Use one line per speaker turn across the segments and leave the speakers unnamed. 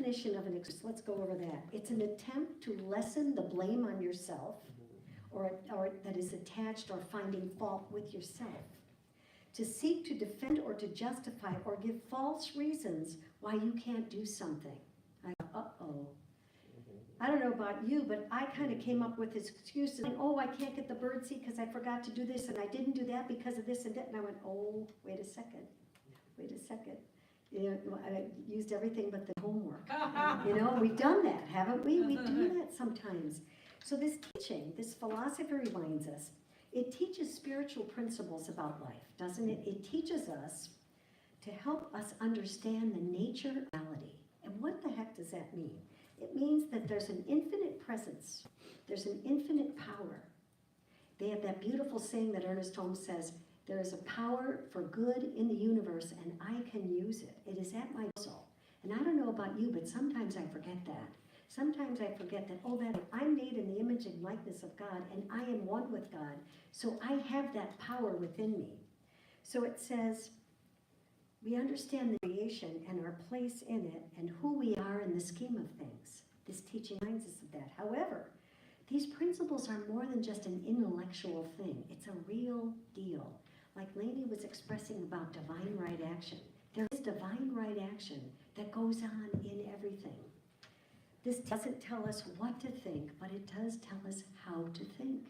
definition of an excuse, let's go over that. It's an attempt to lessen the blame on yourself, or that is attached or finding fault with yourself. To seek to defend or to justify or give false reasons why you can't do something. Uh-oh. I don't know about you, but I kind of came up with this excuse, like, oh, I can't get the birdseed because I forgot to do this, and I didn't do that because of this and that. And I went, oh, wait a second. You know, I used everything but the homework. You know, we've done that, haven't we? We do that sometimes. So this teaching, this philosophy reminds us, it teaches spiritual principles about life, doesn't it? It teaches us to help us understand the nature of reality. And what the heck does that mean? It means that there's an infinite presence. There's an infinite power. They have that beautiful saying that Ernest Holmes says, there is a power for good in the universe and I can use it. It is at my disposal. And I don't know about you, but sometimes I forget that. Sometimes I forget that, oh, that I'm made in the image and likeness of God and I am one with God. So I have that power within me. So it says, we understand the creation and our place in it and who we are in the scheme of things. This teaching reminds us of that. However, these principles are more than just an intellectual thing. It's a real deal. Like Lainey was expressing about divine right action. There is divine right action that goes on in everything. This doesn't tell us what to think, but it does tell us how to think.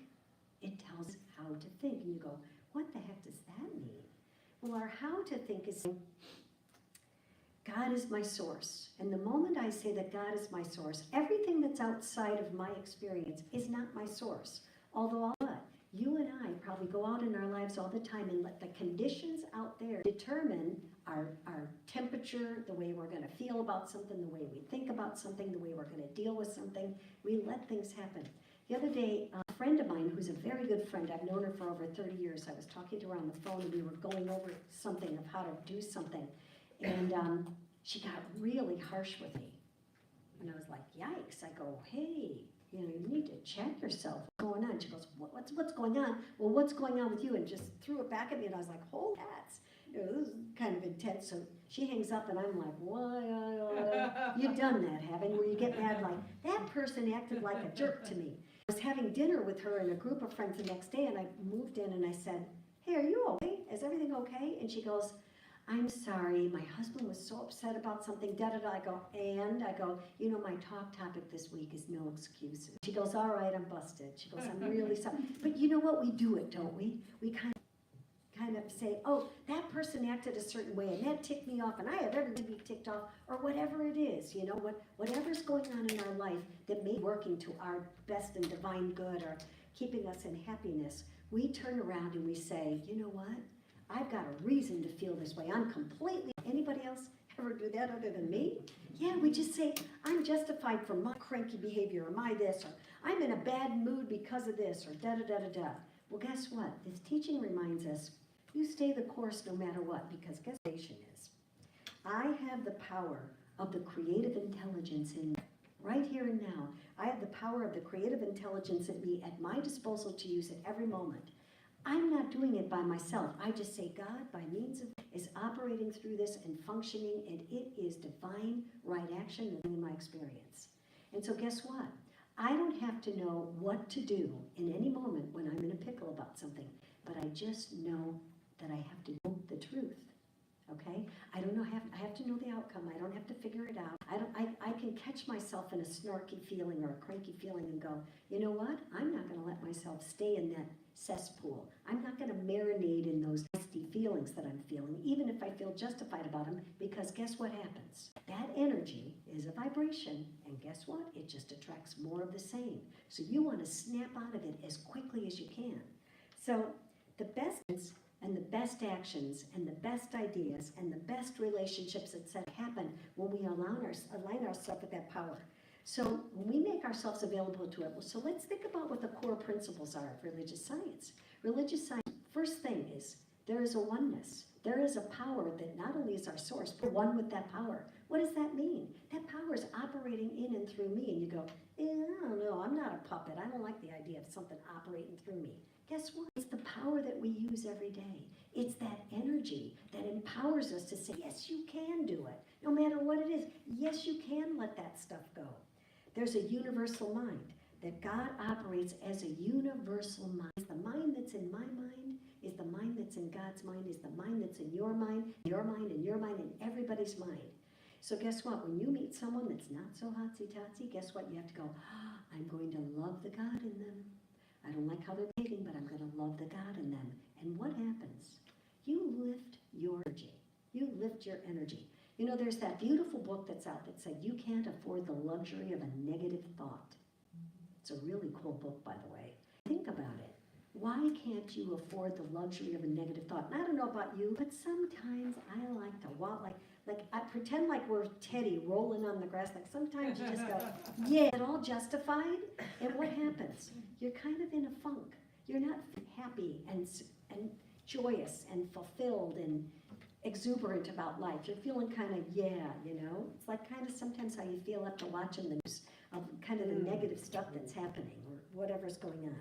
It tells us how to think. And you go, what the heck does that mean? Well, our how to think is, God is my source. And the moment I say that God is my source, everything that's outside of my experience is not my source. Although you and I probably go out in our lives all the time and let the conditions out there determine our temperature, the way we're going to feel about something, the way we think about something, the way we're going to deal with something. We let things happen. The other day, a friend of mine who's a very good friend, I've known her for over 30 years, I was talking to her on the phone and we were going over something of how to do something. And she got really harsh with me. And I was like, yikes. I go, hey, you know, you need to check yourself. What's going on? She goes, what's going on? Well, what's going on with you? And just threw it back at me. And I was like, holy cats. You know, this is kind of intense. So she hangs up and I'm like, why? You've done that, haven't you? Where you get mad like, that person acted like a jerk to me. I was having dinner with her and a group of friends the next day. And I moved in and I said, hey, are you okay? Is everything okay? And she goes, I'm sorry, my husband was so upset about something, da-da-da. I go, you know, my talk topic this week is no excuses. She goes, all right, I'm busted. She goes, I'm really sorry. But you know what? We do it, don't we? We kind of say, oh, that person acted a certain way, and that ticked me off, and I have every right to be ticked off, or whatever it is, you know, whatever's going on in our life that may be working to our best and divine good or keeping us in happiness, we turn around and we say, you know what? I've got a reason to feel this way. I'm completely, anybody else ever do that other than me? Yeah, we just say, I'm justified for my cranky behavior, or my this, or I'm in a bad mood because of this, or da-da-da-da-da. Well, guess what? This teaching reminds us, you stay the course no matter what, because guess what the is? I have the power of the creative intelligence in me, right here and now. I have the power of the creative intelligence in me at my disposal to use at every moment. I'm not doing it by myself. I just say God, by means of, is operating through this and functioning, and it is divine right action in my experience. And so guess what? I don't have to know what to do in any moment when I'm in a pickle about something, but I just know that I have to know the truth. Okay? I have to know the outcome. I don't have to figure it out. I can catch myself in a snarky feeling or a cranky feeling and go, you know what? I'm not going to let myself stay in that cesspool. I'm not going to marinate in those nasty feelings that I'm feeling, even if I feel justified about them, because guess what happens? That energy is a vibration, and guess what? It just attracts more of the same. So you want to snap out of it as quickly as you can. So the best and the best actions and the best ideas and the best relationships that happen when we align ourselves with that power. So when we make ourselves available to it, so let's think about what the core principles are of religious science. Religious science, first thing is, there is a oneness. There is a power that not only is our source, but one with that power. What does that mean? That power is operating in and and through me, and you go, I don't know, I'm not a puppet. I don't like the idea of something operating through me. Guess what? It's the power that we use every day. It's that energy that empowers us to say, yes, you can do it. No matter what it is, yes, you can let that stuff go. There's a universal mind, that God operates as a universal mind. The mind that's in my mind is the mind that's in God's mind, is the mind that's in your mind, and your mind, and everybody's mind. So guess what? When you meet someone that's not so hotsy-totsy, guess what? You have to go, I'm going to love the God in them. I don't like how they're behaving, but I'm going to love the God in them. And what happens? You lift your energy. You lift your energy. You know, there's that beautiful book that's out that said, you can't afford the luxury of a negative thought. It's a really cool book, by the way. Think about it. Why can't you afford the luxury of a negative thought? And I don't know about you, but sometimes I like to walk, like I pretend like we're Teddy rolling on the grass. Like sometimes you just go, yeah, it all justified. And what happens? You're kind of in a funk. You're not happy and joyous and fulfilled and exuberant about life. You're feeling kind of, it's like kind of sometimes how you feel after watching the news of kind of the negative stuff that's happening or whatever's going on.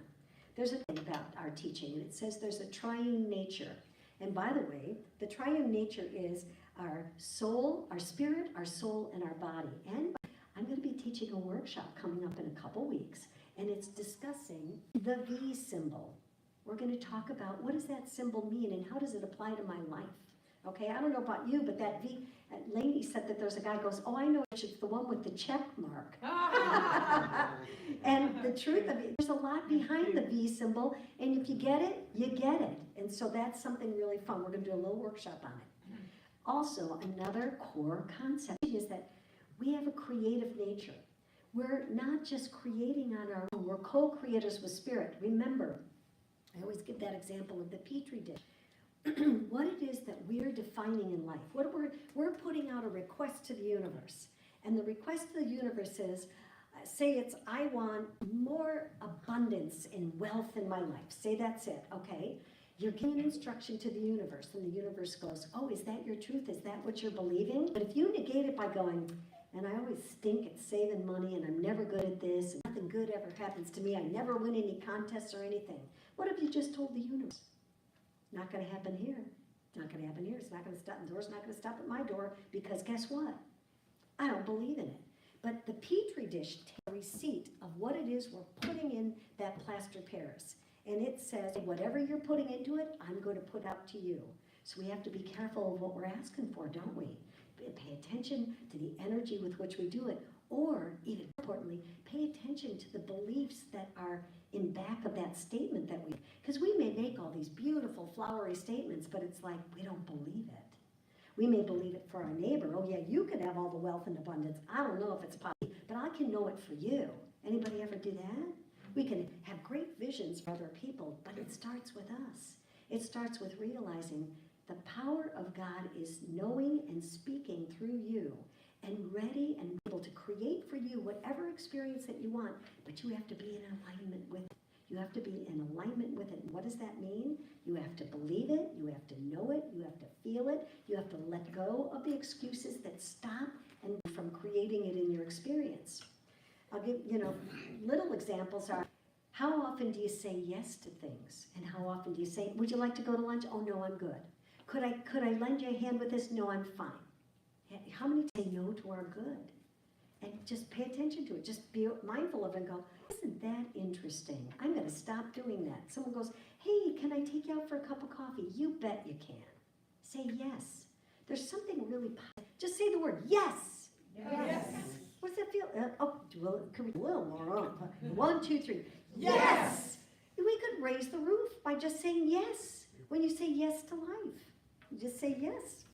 There's a thing about our teaching, and it says there's a triune nature. And by the way, the triune nature is our soul, our spirit, our soul, and our body. And I'm going to be teaching a workshop coming up in a couple weeks, and it's discussing the V symbol. We're going to talk about what does that symbol mean and how does it apply to my life. Okay, I don't know about you, but that V, Lainey said that there's a guy who goes, oh, I know, it's the one with the check mark. And the truth of it, there's a lot behind the V symbol, and if you get it, you get it. And so that's something really fun. We're going to do a little workshop on it. Also, another core concept is that we have a creative nature. We're not just creating on our own, we're co-creators with spirit. Remember, I always give that example of the Petri dish. What it is that we're defining in life. What we're putting out a request to the universe. And the request to the universe is, say it's, I want more abundance and wealth in my life. Say that's it, okay? You're giving instruction to the universe, and the universe goes, oh, is that your truth? Is that what you're believing? But if you negate it by going, and I always stink at saving money, and I'm never good at this, and nothing good ever happens to me, I never win any contests or anything. What if you just told the universe? Not going to happen here. Not going to happen here. It's not going to stop. The door's not going to stop at my door because guess what? I don't believe in it. But the Petri dish takes a receipt of what it is we're putting in that plaster Paris. And it says, whatever you're putting into it, I'm going to put out to you. So we have to be careful of what we're asking for, don't we? Pay attention to the energy with which we do it. Or, even importantly, pay attention to the beliefs that are in back of that statement that because we may make all these beautiful flowery statements, but it's like we don't believe it. We may believe it for our neighbor. Oh yeah, you could have all the wealth and abundance. I don't know if it's possible, but I can know it for you. Anybody ever do that? We can have great visions for other people, but it starts with us. It starts with realizing the power of God is knowing and speaking through you and ready and able to create for you whatever experience that you want, but you have to be in alignment with it. You have to be in alignment with it. And what does that mean? You have to believe it, you have to know it, you have to feel it, you have to let go of the excuses that stop and from creating it in your experience. I'll give, little examples are, how often do you say yes to things? And how often do you say, would you like to go to lunch? Oh no, I'm good. Could I lend you a hand with this? No, I'm fine. How many say no to our good? And just pay attention to it. Just be mindful of it and go, isn't that interesting? I'm going to stop doing that. Someone goes, hey, can I take you out for a cup of coffee? You bet you can. Say yes. There's something really positive. Just say the word yes.
Yes.
What does that feel? Well, it could be a little more on. 1, 2, 3.
Yes.
We could raise the roof by just saying yes. When you say yes to life, you just say yes.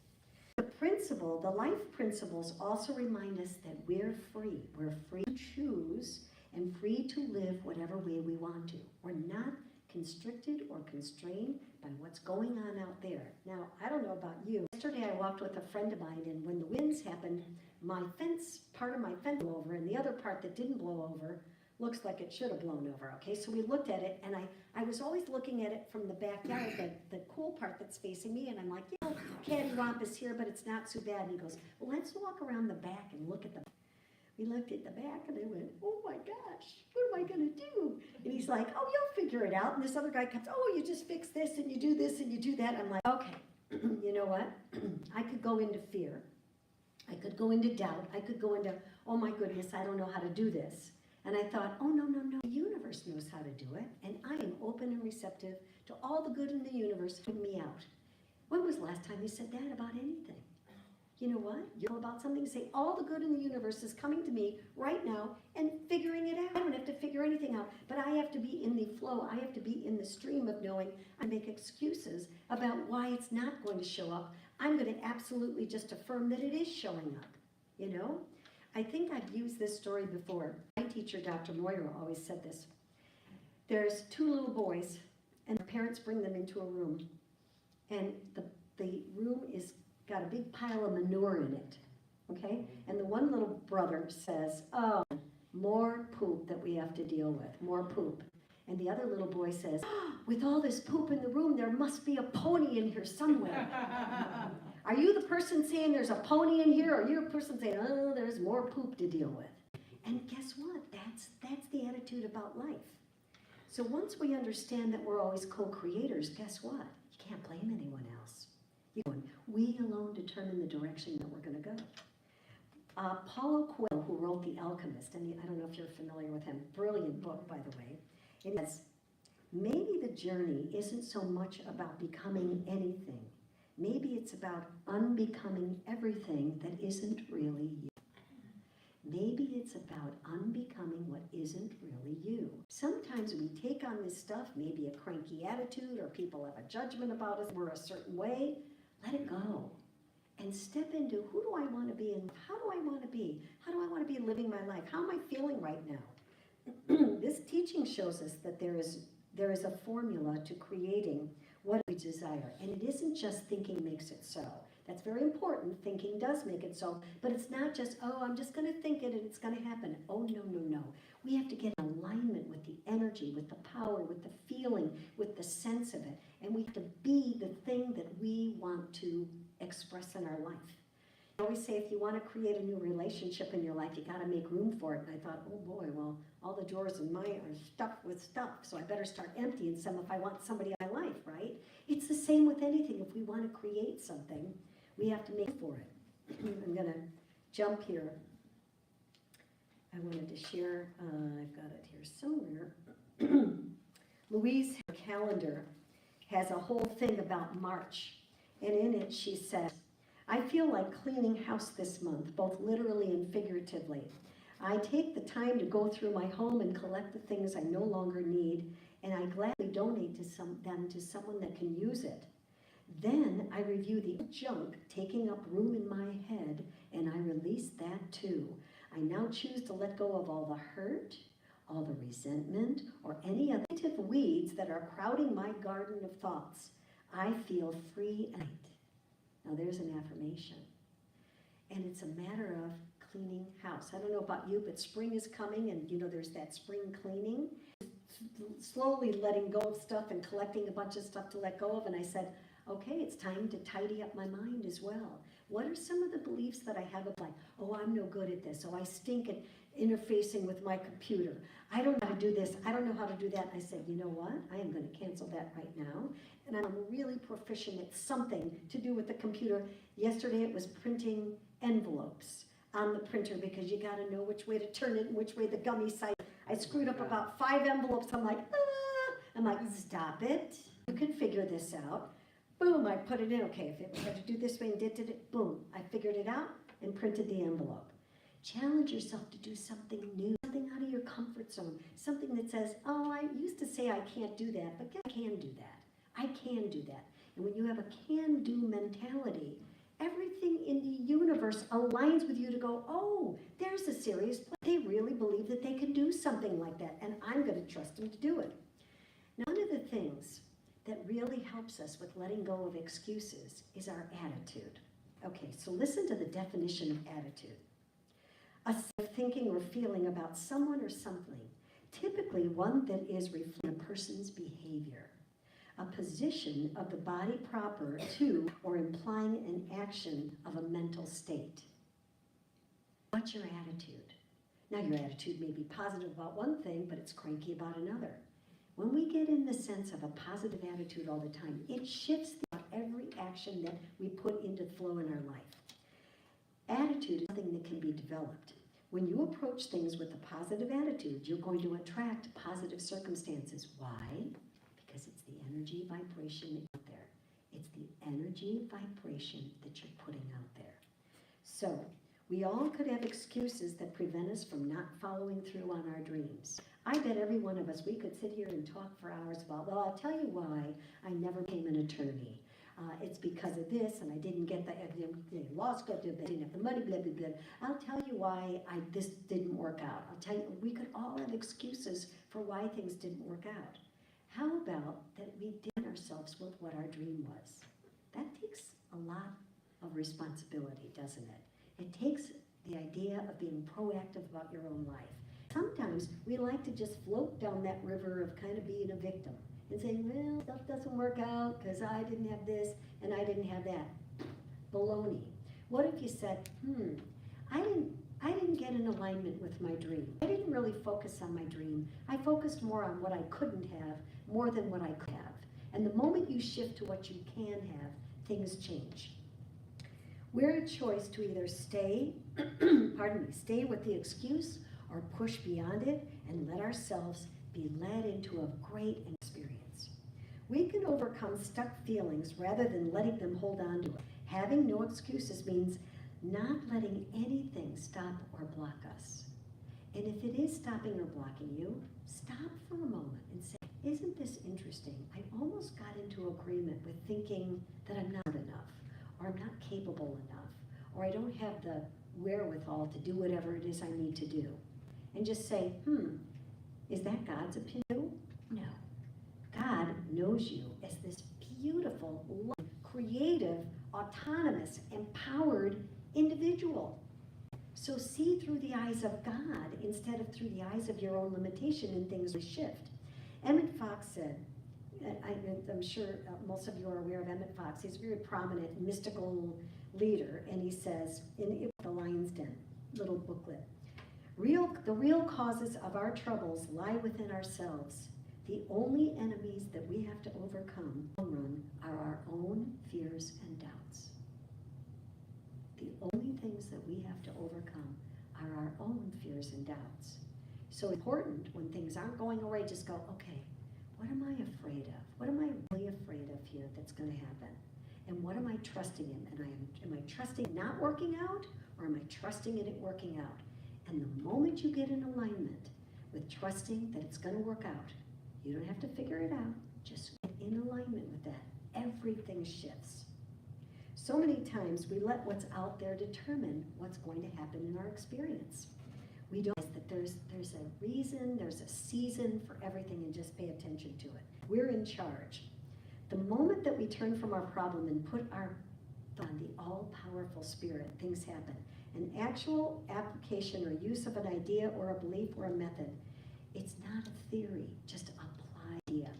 The life principles also remind us that we're free. We're free to choose and free to live whatever way we want to. We're not constricted or constrained by what's going on out there. Now, I don't know about you. Yesterday I walked with a friend of mine, and when the winds happened, part of my fence blew over, and the other part that didn't blow over looks like it should have blown over, okay? So we looked at it, and I was always looking at it from the backyard, the cool part that's facing me, and I'm like, cattywampus here, but it's not so bad. And he goes, well, let's walk around the back and look at them. We looked at the back and I went, oh my gosh, what am I going to do? And he's like, oh, you'll figure it out. And this other guy comes, oh, you just fix this and you do this and you do that. I'm like, okay, you know what? I could go into fear. I could go into doubt. I could go into, oh my goodness, I don't know how to do this. And I thought, oh, no, no, no, the universe knows how to do it. And I am open and receptive to all the good in the universe to me out. When was the last time you said that about anything? You know what? You know about something, say all the good in the universe is coming to me right now and figuring it out. I don't have to figure anything out, but I have to be in the flow. I have to be in the stream of knowing. I make excuses about why it's not going to show up. I'm going to absolutely just affirm that it is showing up, you know? I think I've used this story before. My teacher, Dr. Moyer, always said this. There's two little boys, and the parents bring them into a room, and the room is got a big pile of manure in it, okay? And the one little brother says, oh, more poop that we have to deal with, more poop. And the other little boy says, oh, with all this poop in the room, there must be a pony in here somewhere. Are you the person saying there's a pony in here, or are you the person saying, oh, there's more poop to deal with? And guess what? That's the attitude about life. So once we understand that we're always co-creators, guess what? You can't blame anyone else. We alone determine the direction that we're going to go. Paulo Coelho, who wrote The Alchemist, and I don't know if you're familiar with him, brilliant book, by the way, it says, maybe the journey isn't so much about becoming anything. Maybe it's about unbecoming everything that isn't really you. Maybe it's about unbecoming what isn't really you. Sometimes we take on this stuff, maybe a cranky attitude, or people have a judgment about us, we're a certain way. Let it go and step into who do I want to be and how do I want to be? How do I want to be living my life? How am I feeling right now? This teaching shows us that there is a formula to creating what we desire. And it isn't just thinking makes it so. That's very important. Thinking does make it so. But it's not just, oh, I'm just going to think it and it's going to happen. Oh, no, no, no. We have to get in alignment with the energy, with the power, with the feeling, with the sense of it. And we have to be the thing that we want to express in our life. I always say if you want to create a new relationship in your life, you got to make room for it. And I thought, oh boy, well, all the drawers in mine are stuffed with stuff, so I better start emptying some if I want somebody in my life, right? It's the same with anything. If we want to create something, we have to make room for it. I'm going to jump here. I wanted to share, I've got it here somewhere. Louise, her calendar, has a whole thing about March. And in it she says, I feel like cleaning house this month, both literally and figuratively. I take the time to go through my home and collect the things I no longer need, and I gladly donate them to someone that can use it. Then I review the junk taking up room in my head, and I release that too. I now choose to let go of all the hurt, all the resentment, or any other negative weeds that are crowding my garden of thoughts. I feel free and light. Now there's an affirmation. And it's a matter of cleaning house. I don't know about you, but spring is coming, and you know there's that spring cleaning. Slowly letting go of stuff and collecting a bunch of stuff to let go of, and I said, okay, it's time to tidy up my mind as well. What are some of the beliefs that I have of like, oh, I'm no good at this, oh, I stink at interfacing with my computer, I don't know how to do this, I don't know how to do that. And I said, you know what, I am going to cancel that right now, and I'm really proficient at something to do with the computer. Yesterday it was printing envelopes on the printer because you got to know which way to turn it and which way the gummy side. I screwed up about 5 envelopes. I'm like, stop it, you can figure this out. Boom, I put it in. Okay, if I had to do this way and did it, boom, I figured it out and printed the envelope. Challenge yourself to do something new, something out of your comfort zone, something that says, oh, I used to say I can't do that, but I can do that. I can do that. And when you have a can-do mentality, everything in the universe aligns with you to go, oh, there's a serious place. They really believe that they can do something like that, and I'm going to trust them to do it. Now, one of the things that really helps us with letting go of excuses is our attitude. Okay, so listen to the definition of attitude. A thinking or feeling about someone or something, typically one that is reflecting a person's behavior, a position of the body proper to or implying an action of a mental state. What's your attitude? Now your attitude may be positive about one thing, but it's cranky about another. When we get in the sense of a positive attitude all the time, it shifts every action that we put into flow in our life. Attitude is something that can be developed. When you approach things with a positive attitude, you're going to attract positive circumstances. Why? Because it's the energy vibration that's out there. It's the energy vibration that you're putting out there. So, we all could have excuses that prevent us from not following through on our dreams. I bet every one of us, we could sit here and talk for hours about, well, I'll tell you why I never became an attorney. It's because of this, and I didn't get the law school, I didn't have the money, blah, blah, blah. I'll tell you why this didn't work out. I'll tell you, we could all have excuses for why things didn't work out. How about that we dim ourselves with what our dream was? That takes a lot of responsibility, doesn't it? It takes the idea of being proactive about your own life. Sometimes we like to just float down that river of kind of being a victim and saying, well, stuff doesn't work out because I didn't have this and I didn't have that. Baloney. What if you said, I didn't get in alignment with my dream. I didn't really focus on my dream. I focused more on what I couldn't have more than what I could have. And the moment you shift to what you can have, things change. We're a choice to either stay with the excuse or push beyond it and let ourselves be led into a great experience. We can overcome stuck feelings rather than letting them hold on to it. Having no excuses means not letting anything stop or block us. And if it is stopping or blocking you, stop for a moment and say, isn't this interesting? I almost got into agreement with thinking that I'm not enough, or I'm not capable enough, or I don't have the wherewithal to do whatever it is I need to do. And just say, is that God's opinion? No. God knows you as this beautiful, loving, creative, autonomous, empowered individual. So see through the eyes of God instead of through the eyes of your own limitation, and things will shift. Emmett Fox said, I'm sure most of you are aware of Emmett Fox. He's a very prominent mystical leader, and he says in The Lion's Den, little booklet, the real causes of our troubles lie within ourselves. The only enemies that we have to overcome in the long run are our own fears and doubts. The only things that we have to overcome are our own fears and doubts. So important when things aren't going away, just go, okay, what am I afraid of? What am I really afraid of here that's going to happen? And what am I trusting in? And am I trusting it not working out, or am I trusting in it working out? And the moment you get in alignment with trusting that it's going to work out, you don't have to figure it out, just get in alignment with that. Everything shifts. So many times we let what's out there determine what's going to happen in our experience. We don't realize that there's a reason, there's a season for everything, and just pay attention to it. We're in charge. The moment that we turn from our problem and put our thought on the all-powerful spirit, things happen. An actual application or use of an idea or a belief or a method. It's not a theory, just applied idea.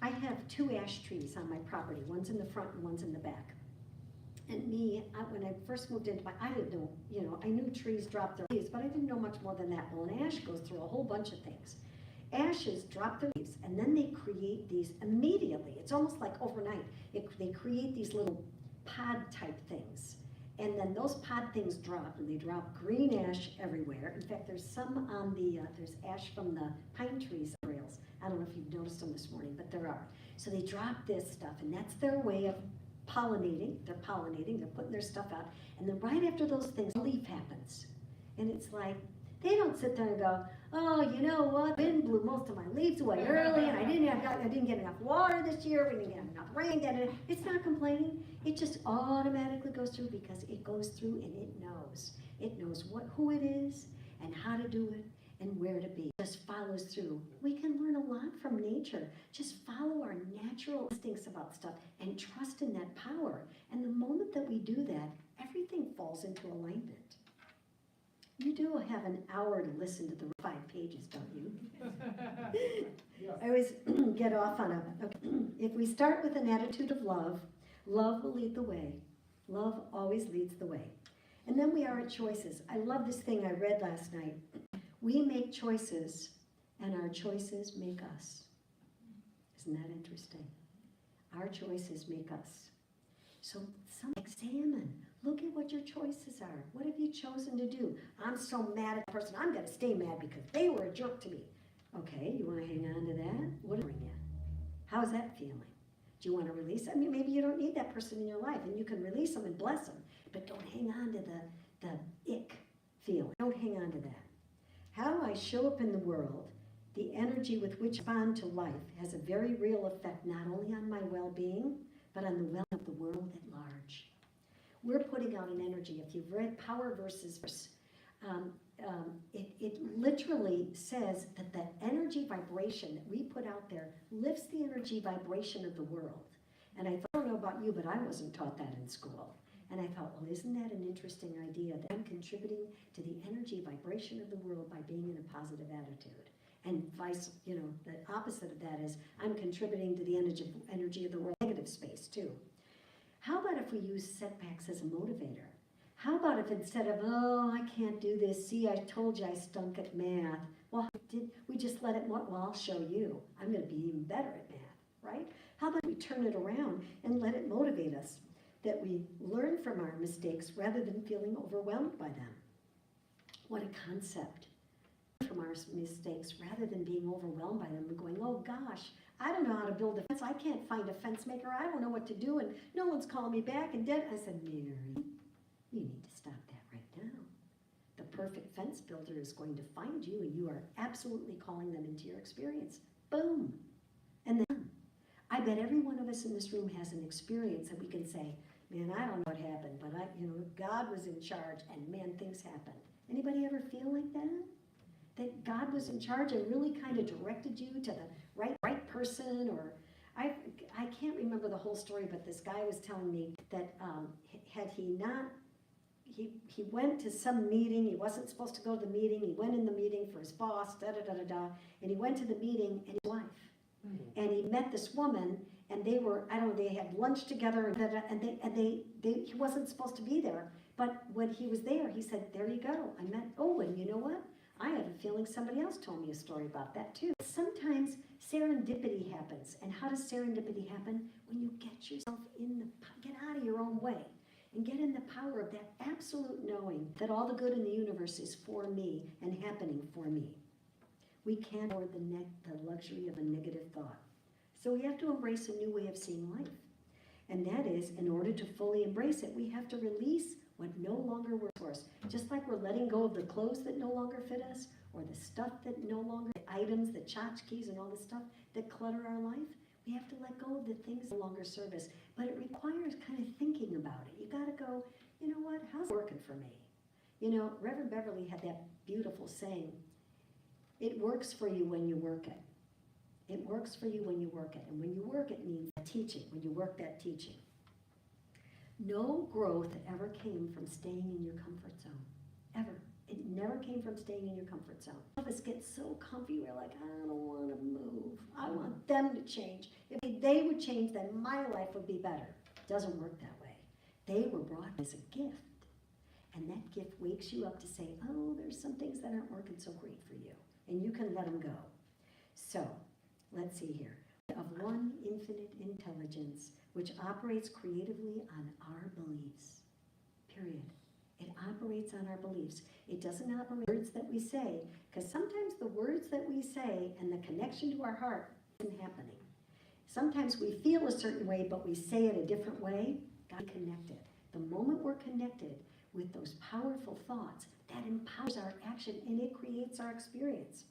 I have 2 ash trees on my property. One's in the front and one's in the back. And when I first moved into I didn't know, I knew trees drop their leaves, but I didn't know much more than that. Well, an ash goes through a whole bunch of things. Ashes drop their leaves, and then they create these immediately. It's almost like overnight. They create these little pod type things. And then those pod things drop, and they drop green ash everywhere. In fact, there's some on there's ash from the pine trees rails. I don't know if you've noticed them this morning, but there are. So they drop this stuff, and that's their way of pollinating. They're putting their stuff out. And then right after those things, a leaf happens. And it's like, they don't sit there and go, oh, you know what, wind blew most of my leaves away early, and I didn't get enough water this year, we didn't get enough rain. It's not complaining. It just automatically goes through because it goes through and it knows. It knows who it is and how to do it and where to be. It just follows through. We can learn a lot from nature. Just follow our natural instincts about stuff and trust in that power. And the moment that we do that, everything falls into alignment. You do have an hour to listen to the 5 pages, don't you? I always get off on okay. If we start with an attitude of love, love will lead the way. Love always leads the way. And then we are at choices. I love this thing I read last night. We make choices, and our choices make us. Isn't that interesting? Our choices make us. So examine. Look at what your choices are. What have you chosen to do? I'm so mad at the person. I'm going to stay mad because they were a jerk to me. Okay, you want to hang on to that? What are you? How's that feeling? Do you want to release it? I mean, maybe you don't need that person in your life, and you can release them and bless them, but don't hang on to the ick feeling. Don't hang on to that. How I show up in the world, the energy with which I respond to life has a very real effect not only on my well-being, but on the well of the world at large. We're putting out an energy. If you've read Power versus Force, it literally says that the energy vibration that we put out there lifts the energy vibration of the world. And I don't know about you, but I wasn't taught that in school. And I thought, well, isn't that an interesting idea that I'm contributing to the energy vibration of the world by being in a positive attitude? And the opposite of that is I'm contributing to the energy of the world, negative space too. How about if we use setbacks as a motivator? How about if instead of, oh, I can't do this, see, I told you I stunk at math. Well, we just let it, well, I'll show you. I'm going to be even better at math, right? How about we turn it around and let it motivate us, that we learn from our mistakes rather than feeling overwhelmed by them? What a concept. From our mistakes rather than being overwhelmed by them and going, oh gosh, I don't know how to build a fence. I can't find a fence maker. I don't know what to do, and no one's calling me back. And I said, Mary, you need to stop that right now. The perfect fence builder is going to find you, and you are absolutely calling them into your experience. Boom. And then I bet every one of us in this room has an experience that we can say, man, I don't know what happened, but God was in charge, and man, things happened. Anybody ever feel like that? That God was in charge and really kind of directed you to the right person? Or I can't remember the whole story, but this guy was telling me that he went to some meeting. He wasn't supposed to go to the meeting. He went in the meeting for his boss, and he went to the meeting and his wife. And he met this woman, and they were, they had lunch together, and he wasn't supposed to be there. But when he was there, he said, there you go. And you know what? I have a feeling somebody else told me a story about that too. Sometimes serendipity happens. And how does serendipity happen? When you get yourself get out of your own way and get in the power of that absolute knowing that all the good in the universe is for me and happening for me. We can't afford the luxury of a negative thought. So we have to embrace a new way of seeing life. And that is, in order to fully embrace it, we have to release what no longer works for us. Just like we're letting go of the clothes that no longer fit us, or the stuff that no longer, the items, the tchotchkes and all the stuff that clutter our life, we have to let go of the things that no longer serve us. But it requires kind of thinking about it. You got to go, you know what, how's it working for me? Reverend Beverly had that beautiful saying, it works for you when you work it. It works for you when you work it. And when you work it means teaching, when you work that teaching. No growth ever came from staying in your comfort zone, ever. It never came from staying in your comfort zone. Some of us get so comfy, we're like, I don't want to move. I want them to change. If they would change, then my life would be better. It doesn't work that way. They were brought as a gift. And that gift wakes you up to say, oh, there's some things that aren't working so great for you. And you can let them go. So, let's see here. Of one infinite intelligence, which operates creatively on our beliefs. Period. It operates on our beliefs. It doesn't operate on words that we say, because sometimes the words that we say and the connection to our heart isn't happening. Sometimes we feel a certain way, but we say it a different way. God connected. The moment we're connected with those powerful thoughts, that empowers our action and it creates our experience.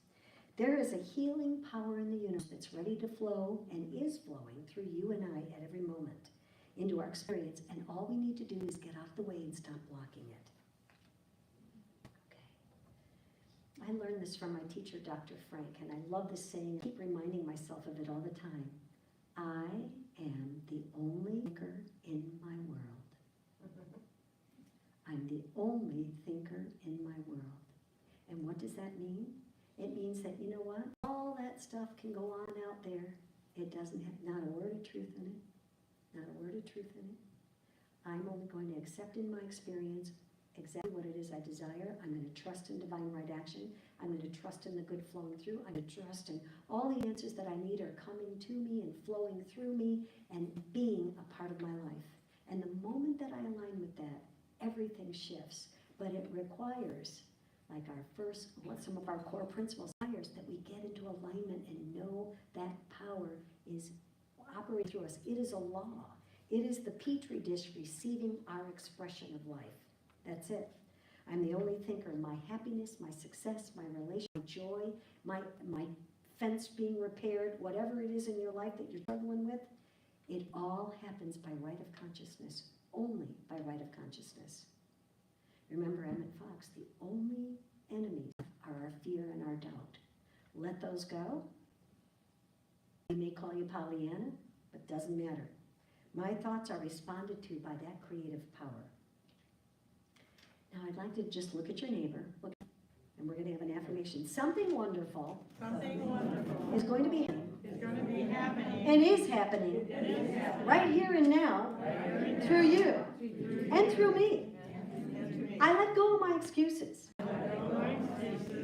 There is a healing power in the universe that's ready to flow and is flowing through you and I at every moment into our experience, and all we need to do is get out of the way and stop blocking it. Okay. I learned this from my teacher, Dr. Frank, and I love this saying. I keep reminding myself of it all the time. I am the only thinker in my world. I'm the only thinker in my world. And what does that mean? It means that, you know what? All that stuff can go on out there. It doesn't have not a word of truth in it. Not a word of truth in it. I'm only going to accept in my experience exactly what it is I desire. I'm going to trust in divine right action. I'm going to trust in the good flowing through. I'm going to trust in all the answers that I need are coming to me and flowing through me and being a part of my life. And the moment that I align with that, everything shifts. But it requires, like some of our core principles, that we get into alignment and know that power is operating through us. It is a law. It is the petri dish receiving our expression of life. That's it. I'm the only thinker. My happiness, my success, my relation, my joy, my fence being repaired, whatever it is in your life that you're struggling with, it all happens by right of consciousness, only by right of consciousness. Remember Emmett Fox, the only enemies are our fear and our doubt. Let those go. We may call you Pollyanna, but doesn't matter. My thoughts are responded to by that creative power. Now I'd like to just look at your neighbor, and we're going to have an affirmation. Something wonderful is going to be happening and is happening right here and now through you and through me. I let go of my excuses.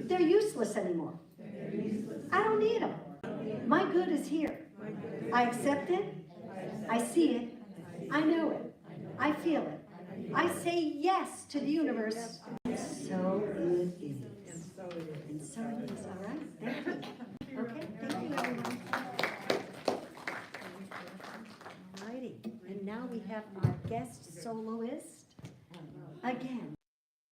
They're useless anymore. I don't need them. My good is here. I accept it. I see it. I know it. I feel it. I say yes to the universe. So it is. And so it is. All right? Thank you. Okay? Thank you, everyone. All righty. And now we have our guest soloist. Again,